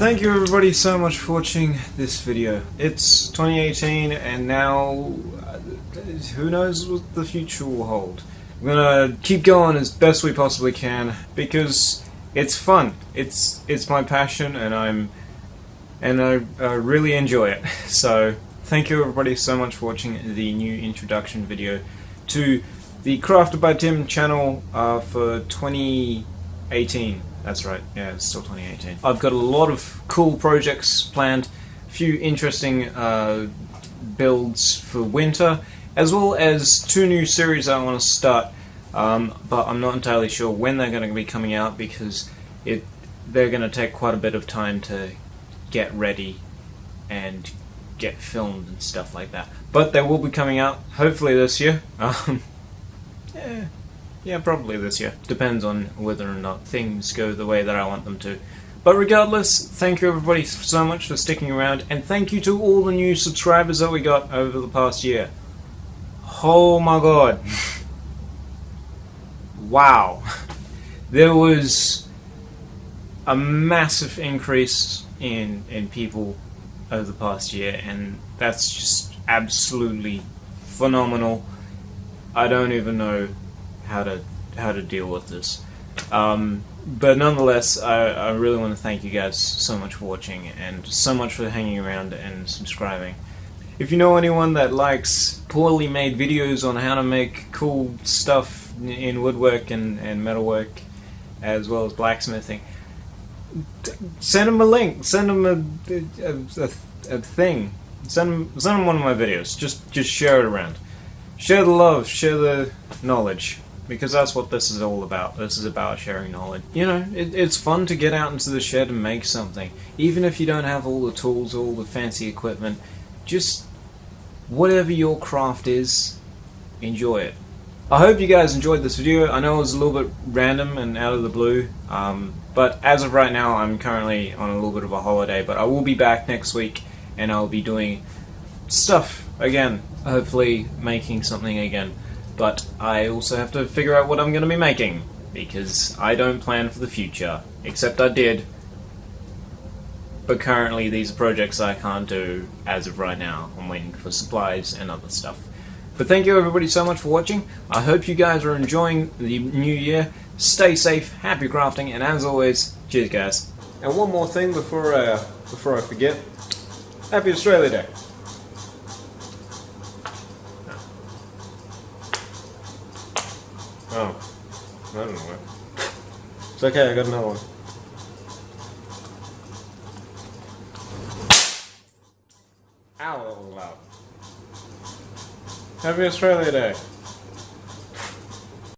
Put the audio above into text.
Thank you everybody so much for watching this video. It's 2018 and now who knows what the future will hold. I'm gonna keep going as best we possibly can because it's fun. It's my passion and I really enjoy it. So thank you everybody so much for watching the new introduction video to the Crafted by Tim channel for 2018. That's right, yeah, it's still 2018. I've got a lot of cool projects planned, a few interesting builds for winter, as well as 2 new series I want to start, but I'm not entirely sure when they're going to be coming out because they're going to take quite a bit of time to get ready and get filmed and stuff like that. But they will be coming out, hopefully this year. Yeah, probably this year. Depends on whether or not things go the way that I want them to. But regardless, thank you everybody so much for sticking around, and thank you to all the new subscribers that we got over the past year. Oh my god. Wow. There was a massive increase in people over the past year, and that's just absolutely phenomenal. I don't even know how to deal with this, but nonetheless, I really want to thank you guys so much for watching and so much for hanging around and subscribing. If you know anyone that likes poorly made videos on how to make cool stuff in woodwork and metalwork, as well as blacksmithing, send them a link, send them a thing, send them one of my videos. Just share it around. Share the love, share the knowledge, because that's what this is all about. This is about sharing knowledge. You know, it's fun to get out into the shed and make something. Even if you don't have all the tools, all the fancy equipment, just whatever your craft is, enjoy it. I hope you guys enjoyed this video. I know it was a little bit random and out of the blue, but as of right now, I'm currently on a little bit of a holiday, but I will be back next week, and I'll be doing stuff again, hopefully making something again. But I also have to figure out what I'm going to be making, because I don't plan for the future, except I did. But currently these are projects I can't do as of right now. I'm waiting for supplies and other stuff. But thank you everybody so much for watching. I hope you guys are enjoying the new year. Stay safe, happy crafting, and as always, cheers guys. And one more thing before I forget. Happy Australia Day. Oh, I don't know. It's okay, I got another one. Ow, that was loud. Happy Australia Day.